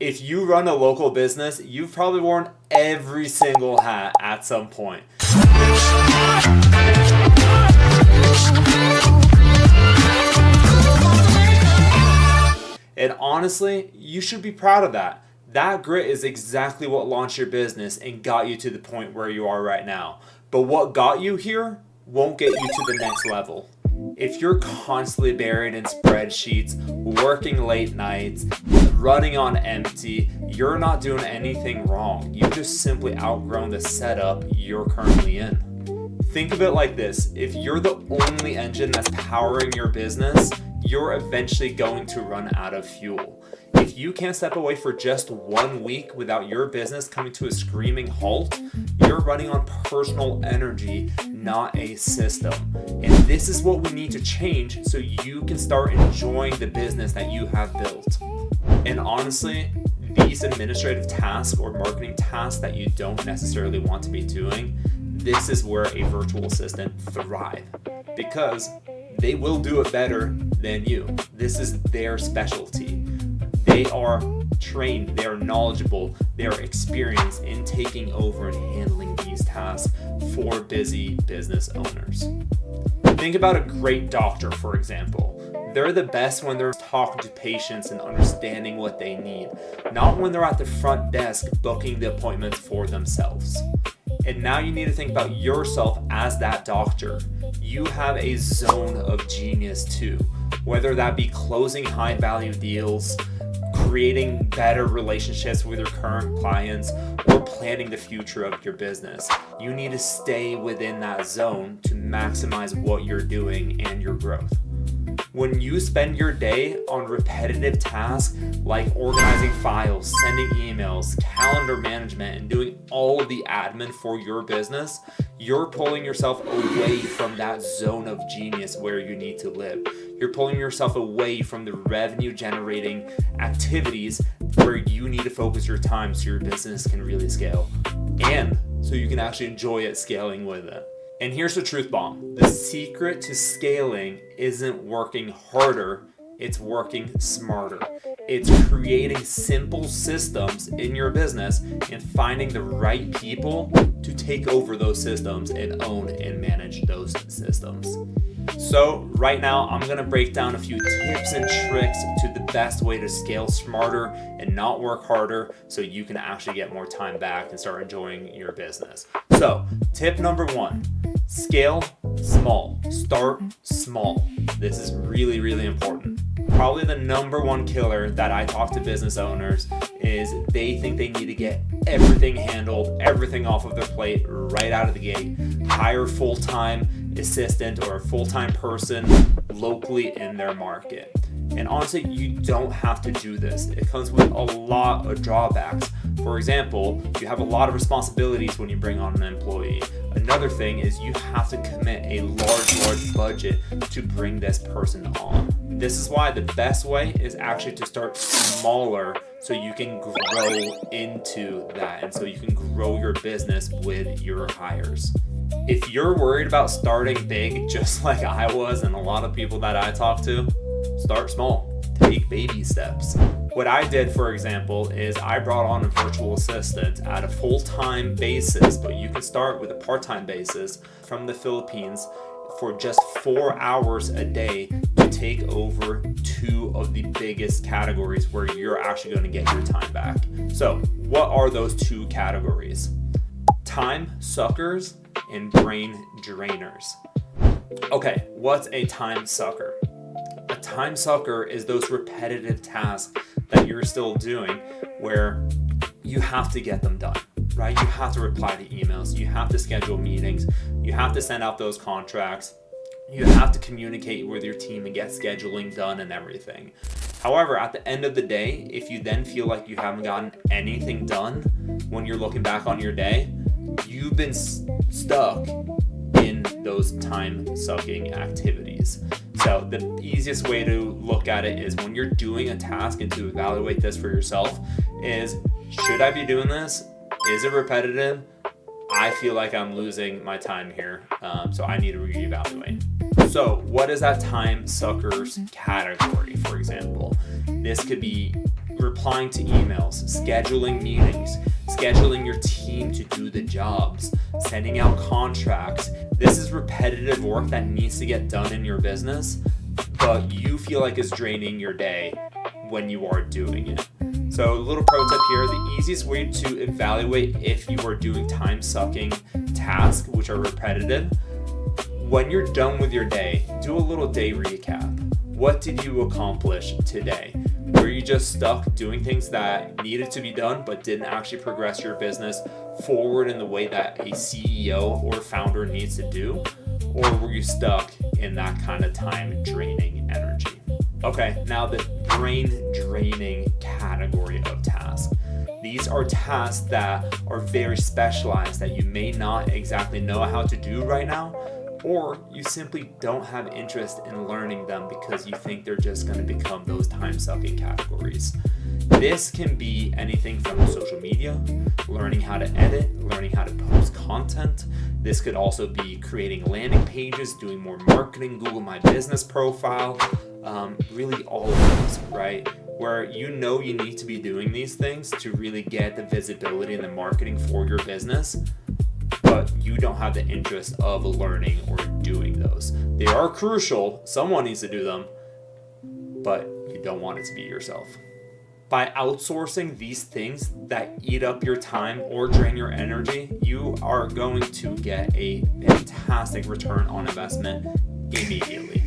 If you run a local business, you've probably worn every single hat at some point. And honestly, you should be proud of that. That grit is exactly what launched your business and got you to the point where you are right now. But what got you here won't get you to the next level. If you're constantly buried in spreadsheets, working late nights, running on empty, you're not doing anything wrong. You've just simply outgrown the setup you're currently in. Think of it like this. If you're the only engine that's powering your business, you're eventually going to run out of fuel. If you can't step away for just 1 week without your business coming to a screaming halt, you're running on personal energy, not a system. And this is what we need to change so you can start enjoying the business that you have built. And honestly, these administrative tasks or marketing tasks that you don't necessarily want to be doing, this is where a virtual assistant thrives, because they will do it better than you. This is their specialty. They are trained, they are knowledgeable, they are experienced in taking over and handling these tasks for busy business owners. Think about a great doctor, for example. They're the best when they're talking to patients and understanding what they need, not when they're at the front desk booking the appointments for themselves. And now you need to think about yourself as that doctor. You have a zone of genius too, whether that be closing high value deals, creating better relationships with your current clients, or planning the future of your business. You need to stay within that zone to maximize what you're doing and your growth. When you spend your day on repetitive tasks like organizing files, sending emails, calendar management, and doing all of the admin for your business, you're pulling yourself away from that zone of genius where you need to live. You're pulling yourself away from the revenue generating activities where you need to focus your time so your business can really scale and so you can actually enjoy it scaling with it. And here's the truth bomb. The secret to scaling isn't working harder, it's working smarter. It's creating simple systems in your business and finding the right people to take over those systems and own and manage those systems. So right now, I'm gonna break down a few tips and tricks to the best way to scale smarter and not work harder so you can actually get more time back and start enjoying your business. So tip number 1, scale small. Start small. This is really, really important. Probably the number one killer that I talk to business owners is they think they need to get everything handled, everything off of their plate right out of the gate, hire full-time assistant or a full-time person locally in their market. And honestly, you don't have to do this. It comes with a lot of drawbacks. For example, you have a lot of responsibilities when you bring on an employee. Another thing is you have to commit a large budget to bring this person on. This is why the best way is actually to start smaller so you can grow into that and so you can grow your business with your hires. If you're worried about starting big, just like I was and a lot of people that I talk to, start small. Take baby steps. What I did, for example, is I brought on a virtual assistant at a full-time basis, but you can start with a part-time basis from the Philippines for just 4 hours a day to take over 2 of the biggest categories where you're actually going to get your time back. So what are those 2 categories? Time suckers and brain drainers. Okay, what's a time sucker? A time sucker is those repetitive tasks that you're still doing where you have to get them done, right? You have to reply to emails, you have to schedule meetings, you have to send out those contracts, you have to communicate with your team and get scheduling done and everything. However, at the end of the day, if you then feel like you haven't gotten anything done when you're looking back on your day, you've been stuck in those time-sucking activities. So the easiest way to look at it is when you're doing a task and to evaluate this for yourself is, should I be doing this? Is it repetitive? I feel like I'm losing my time here, so I need to reevaluate. So what is that time suckers category, for example? This could be replying to emails, scheduling meetings, scheduling your team to do the jobs, sending out contracts. This is repetitive work that needs to get done in your business, but you feel like it's draining your day when you are doing it. So a little pro tip here, the easiest way to evaluate if you are doing time-sucking tasks, which are repetitive, when you're done with your day, do a little day recap. What did you accomplish today? Were you just stuck doing things that needed to be done but didn't actually progress your business forward in the way that a CEO or founder needs to do? Or were you stuck in that kind of time-draining energy? Okay, now the brain-draining category of tasks. These are tasks that are very specialized that you may not exactly know how to do right now, or you simply don't have interest in learning them because you think they're just going to become those time-sucking categories. This can be anything from social media, learning how to edit, learning how to post content. This could also be creating landing pages, doing more marketing, Google My Business profile, really all of those, right? Where you know you need to be doing these things to really get the visibility and the marketing for your business, but you don't have the interest of learning or doing those. They are crucial, someone needs to do them, but you don't want it to be yourself. By outsourcing these things that eat up your time or drain your energy, you are going to get a fantastic return on investment immediately.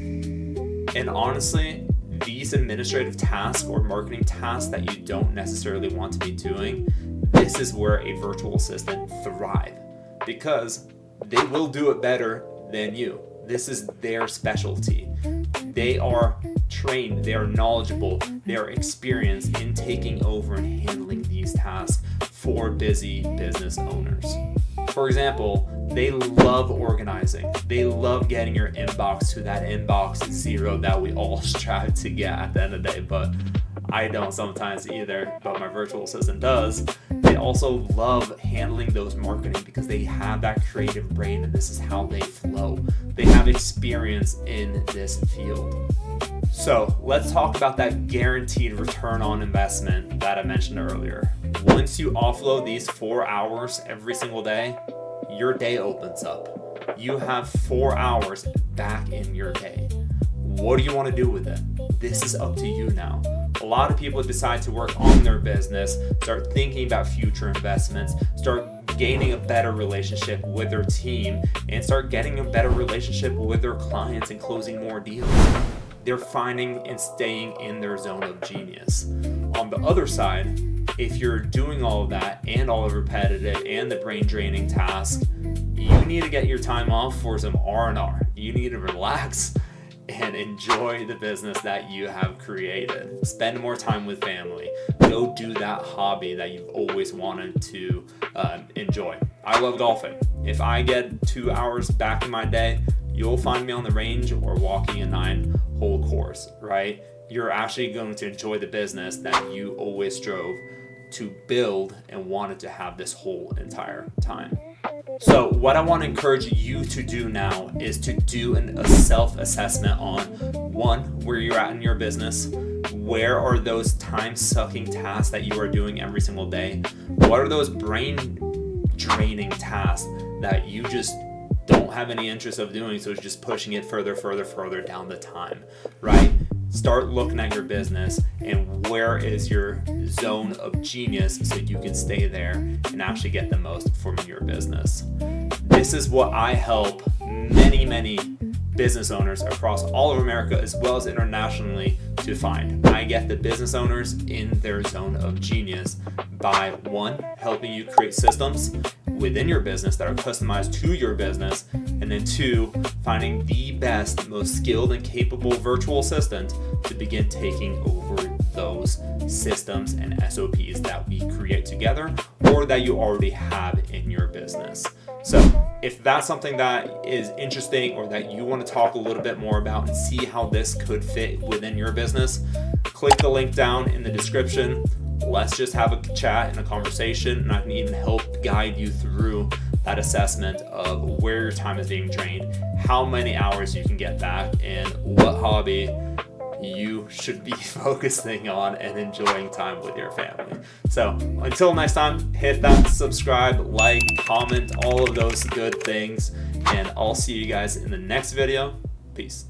And honestly, these administrative tasks or marketing tasks that you don't necessarily want to be doing, this is where a virtual assistant thrives, because they will do it better than you. This is their specialty. They are trained, they are knowledgeable, they are experienced in taking over and handling these tasks for busy business owners. For example, they love organizing. They love getting your inbox to that inbox zero that we all strive to get at the end of the day, but I don't sometimes either, but my virtual assistant does. They also love handling those marketing because they have that creative brain and this is how they flow. They have experience in this field. So let's talk about that guaranteed return on investment that I mentioned earlier. Once you offload these 4 hours every single day, your day opens up. You have 4 hours back in your day. What do you want to do with it? This is up to you now. A lot of people decide to work on their business, start thinking about future investments, start gaining a better relationship with their team, and start getting a better relationship with their clients and closing more deals. They're finding and staying in their zone of genius. On the other side, if you're doing all of that and all the repetitive and the brain draining tasks, you need to get your time off for some R&R. You need to relax and enjoy the business that you have created. Spend more time with family. Go do that hobby that you've always wanted to enjoy. I love golfing. If I get 2 hours back in my day, you'll find me on the range or walking a 9-hole course, right? You're actually going to enjoy the business that you always strove to build and wanted to have this whole entire time. So what I want to encourage you to do now is to do a self-assessment on, one, where you're at in your business. Where are those time-sucking tasks that you are doing every single day? What are those brain-draining tasks that you just don't have any interest of doing, so it's just pushing it further down the time, right? Start looking at your business and where is your zone of genius so you can stay there and actually get the most from your business. This is what I help many business owners across all of America as well as internationally to find. I get the business owners in their zone of genius by, one, helping you create systems within your business that are customized to your business, and then two, finding the best, most skilled and capable virtual assistant to begin taking over those systems and SOPs that we create together or that you already have in your business. So if that's something that is interesting or that you want to talk a little bit more about and see how this could fit within your business, click the link down in the description. Let's just have a chat and a conversation, and I can even help guide you through that assessment of where your time is being drained, how many hours you can get back, and what hobby you should be focusing on and enjoying time with your family. So until next time, hit that subscribe, like, comment, all of those good things, and I'll see you guys in the next video. Peace.